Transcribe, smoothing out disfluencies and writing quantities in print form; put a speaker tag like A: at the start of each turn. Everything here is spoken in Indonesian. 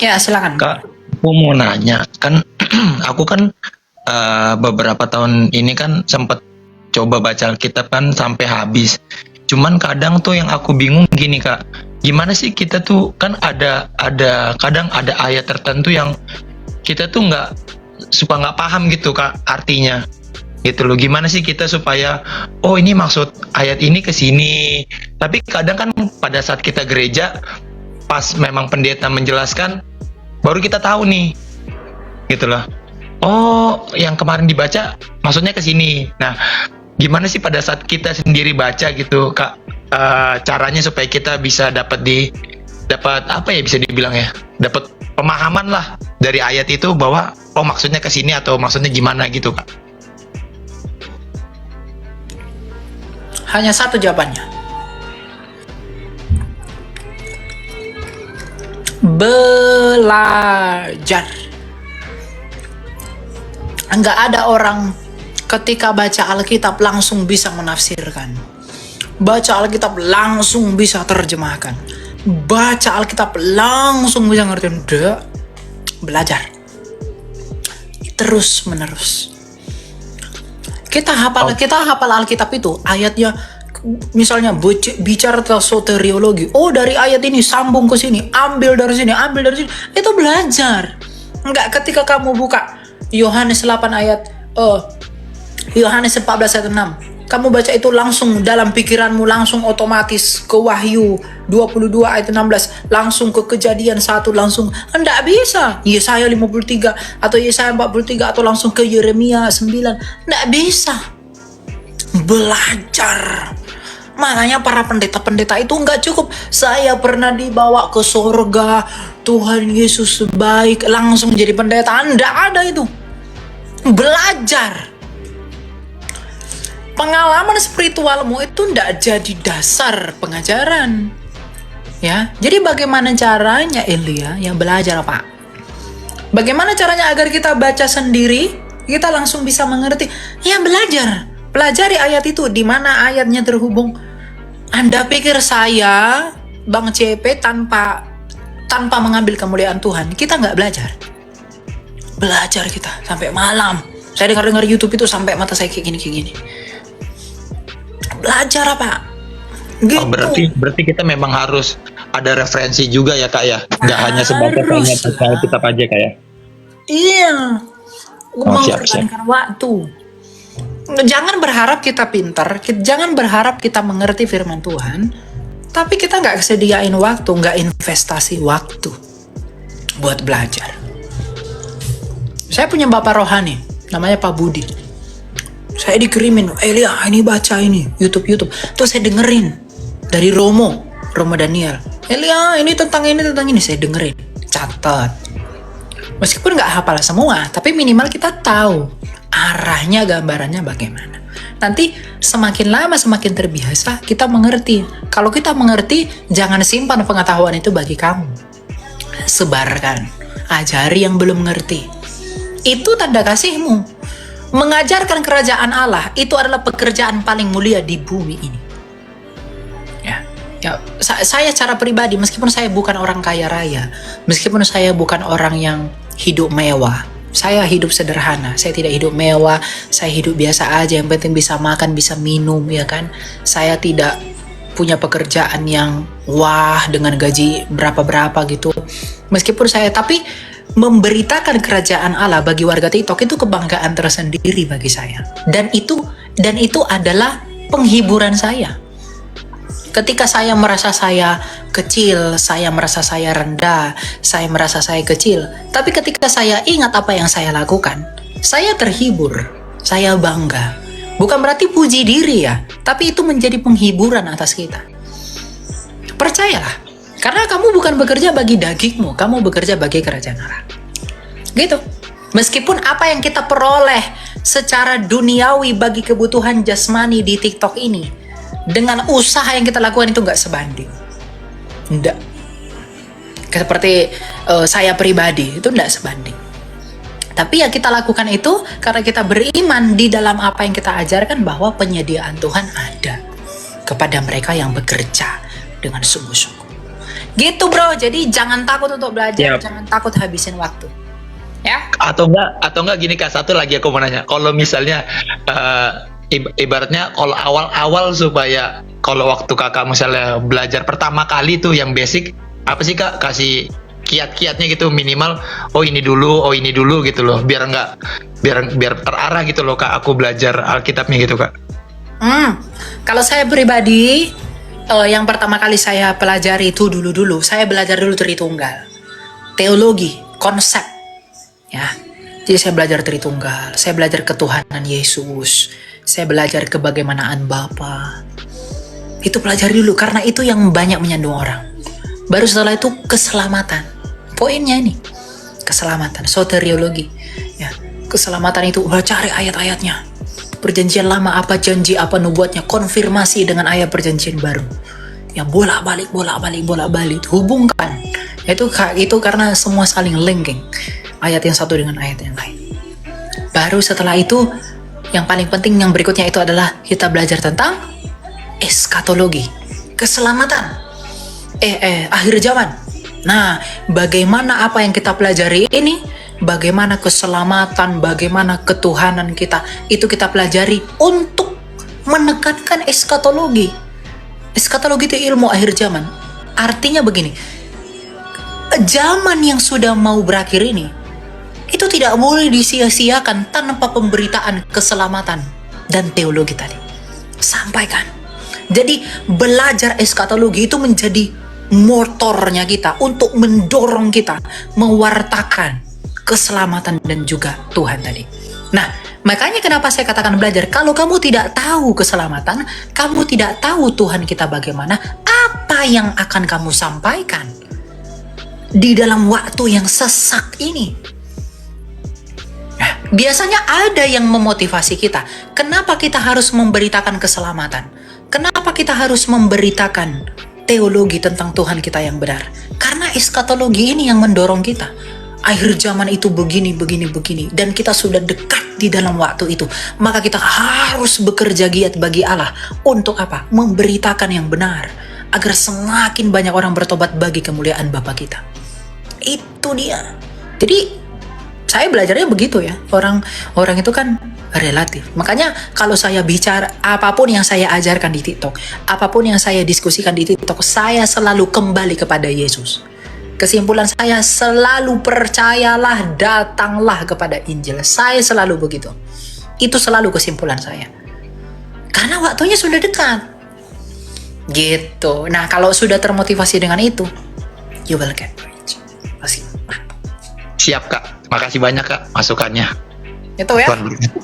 A: Ya, silakan.
B: Kak, aku mau nanya, kan aku kan beberapa tahun ini kan sempet coba baca Alkitab kan sampai habis. Cuman kadang tuh yang aku bingung gini Kak, gimana sih kita tuh kan ada kadang ada ayat tertentu yang kita tuh nggak paham gitu Kak artinya gitu loh. Gimana sih kita supaya oh ini maksud ayat ini ke sini. Tapi kadang kan pada saat kita gereja pas memang pendeta menjelaskan baru kita tahu nih gitu loh. Oh, yang kemarin dibaca maksudnya ke sini. Nah, gimana sih pada saat kita sendiri baca gitu, Kak, caranya supaya kita bisa dapat apa ya bisa dibilang ya, dapat pemahaman lah dari ayat itu bahwa oh maksudnya ke sini atau maksudnya gimana gitu, Kak.
A: Hanya satu jawabannya. Belajar. Enggak ada orang ketika baca Alkitab langsung bisa menafsirkan. Baca Alkitab langsung bisa terjemahkan. Baca Alkitab langsung bisa ngerti. Enggak. Belajar. Terus menerus. Kita hafal Alkitab itu ayatnya, misalnya bicara tentang soteriologi. Oh, dari ayat ini sambung ke sini, ambil dari sini. Itu belajar. Enggak ketika kamu buka Yohanes 8 ayat Yohanes 14 ayat 6. Kamu baca itu langsung dalam pikiranmu, langsung otomatis ke Wahyu 22 ayat 16, langsung ke Kejadian 1, langsung. Enggak bisa. Yesaya 53 atau Yesaya 43 atau langsung ke Yeremia 9. Enggak bisa. Belajar. Makanya para pendeta-pendeta itu enggak cukup saya pernah dibawa ke surga, Tuhan Yesus baik, langsung jadi pendeta. Enggak ada itu. Belajar. Pengalaman spiritualmu itu enggak jadi dasar pengajaran. Ya, jadi bagaimana caranya Elia? Ya belajar, Pak. Bagaimana caranya agar kita baca sendiri, kita langsung bisa mengerti? Ya belajar. Pelajari ayat itu, di mana ayatnya terhubung. Anda pikir saya, Bang CP, tanpa mengambil kemuliaan Tuhan, kita nggak belajar? Belajar kita sampai malam. Saya dengar YouTube itu sampai mata saya kayak gini. Belajar apa? Gitu.
B: Oh, berarti kita memang harus ada referensi juga ya Kak ya, nggak hanya sebatas hanya baca Alkitab aja Kak ya.
A: Iya.
B: Siap.
A: Waktu. Jangan berharap kita pintar, jangan berharap kita mengerti firman Tuhan, tapi kita nggak sediain waktu, nggak investasi waktu buat belajar. Saya punya bapak rohani, namanya Pak Budi. Saya dikirimin, Elia ini baca ini, YouTube. Terus saya dengerin dari Romo Daniel. Elia ini tentang ini, saya dengerin, catat. Meskipun nggak hafal semua, tapi minimal kita tahu arahnya, gambarannya bagaimana. Nanti semakin lama semakin terbiasa, kita mengerti. Kalau kita mengerti, jangan simpan pengetahuan itu bagi kamu. Sebarkan, ajari yang belum mengerti. Itu tanda kasihmu. Mengajarkan kerajaan Allah itu adalah pekerjaan paling mulia di bumi ini. Ya, saya secara pribadi, meskipun saya bukan orang kaya raya, meskipun saya bukan orang yang hidup mewah, saya hidup sederhana. Saya tidak hidup mewah, saya hidup biasa aja. Yang penting bisa makan, bisa minum, ya kan. Saya tidak punya pekerjaan yang wah dengan gaji berapa gitu. Meskipun tapi memberitakan kerajaan Allah bagi warga TikTok itu kebanggaan tersendiri bagi saya. Dan itu adalah penghiburan saya. Ketika saya merasa saya kecil, saya merasa saya rendah, saya merasa saya kecil. Tapi ketika saya ingat apa yang saya lakukan, saya terhibur, saya bangga. Bukan berarti puji diri ya, tapi itu menjadi penghiburan atas kita. Percayalah, karena kamu bukan bekerja bagi dagingmu, kamu bekerja bagi kerajaan Allah. Gitu. Meskipun apa yang kita peroleh secara duniawi bagi kebutuhan jasmani di TikTok ini, dengan usaha yang kita lakukan itu nggak sebanding. Nggak. Seperti saya pribadi, itu nggak sebanding. Tapi yang kita lakukan itu karena kita beriman di dalam apa yang kita ajarkan, bahwa penyediaan Tuhan ada kepada mereka yang bekerja dengan sungguh-sungguh. Gitu bro, jadi jangan takut untuk belajar,
B: Yap.
A: jangan takut habisin waktu. Ya,
B: Atau enggak gini Kak, satu lagi aku mau nanya. Kalau misalnya ibaratnya kalau awal-awal supaya kalau waktu Kakak misalnya belajar pertama kali tuh yang basic apa sih Kak, kasih kiat-kiatnya gitu minimal, oh ini dulu gitu loh, biar terarah gitu loh Kak, aku belajar Alkitabnya gitu Kak.
A: Kalau saya pribadi, yang pertama kali saya pelajari itu dulu, saya belajar dulu Tritunggal, teologi, konsep, ya. Jadi saya belajar Tritunggal, saya belajar ketuhanan Yesus, saya belajar kebagaimanaan Bapa. Itu pelajari dulu, karena itu yang banyak menyandung orang. Baru setelah itu keselamatan. Poinnya ini, keselamatan, soteriologi. Ya, keselamatan itu, cari ayat-ayatnya. Perjanjian lama apa janji, apa nubuatnya, konfirmasi dengan ayat perjanjian baru. Ya bolak-balik, hubungkan. Itu karena semua saling linking. Ayat yang satu dengan ayat yang lain. Baru setelah itu, yang paling penting yang berikutnya itu adalah kita belajar tentang eskatologi, keselamatan, akhir zaman. Nah, bagaimana apa yang kita pelajari ini, bagaimana keselamatan, bagaimana ketuhanan kita, itu kita pelajari untuk menekankan eskatologi. Eskatologi itu ilmu akhir zaman. Artinya begini, zaman yang sudah mau berakhir ini, itu tidak boleh disia-siakan tanpa pemberitaan keselamatan dan teologi tadi. Sampaikan. Jadi belajar eskatologi itu menjadi motornya kita untuk mendorong kita mewartakan keselamatan dan juga Tuhan tadi. Nah, makanya kenapa saya katakan belajar. Kalau kamu tidak tahu keselamatan, kamu tidak tahu Tuhan kita bagaimana, apa yang akan kamu sampaikan di dalam waktu yang sesak ini? Biasanya ada yang memotivasi kita. Kenapa kita harus memberitakan keselamatan? Kenapa kita harus memberitakan teologi tentang Tuhan kita yang benar? Karena eskatologi ini yang mendorong kita. Akhir zaman itu begini. Dan kita sudah dekat di dalam waktu itu. Maka kita harus bekerja giat bagi Allah. Untuk apa? Memberitakan yang benar. Agar semakin banyak orang bertobat bagi kemuliaan Bapa kita. Itu dia. Jadi saya belajarnya begitu ya. Orang itu kan relatif. Makanya kalau saya bicara apapun yang saya ajarkan di TikTok, apapun yang saya diskusikan di TikTok, saya selalu kembali kepada Yesus. Kesimpulan saya selalu percayalah, datanglah kepada Injil. Saya selalu begitu. Itu selalu kesimpulan saya. Karena waktunya sudah dekat. Gitu. Nah, kalau sudah termotivasi dengan itu, you will get rich. Pasti.
B: Siap Kak, makasih banyak Kak masukannya.
A: Itu ya.
B: Tuhan berkati.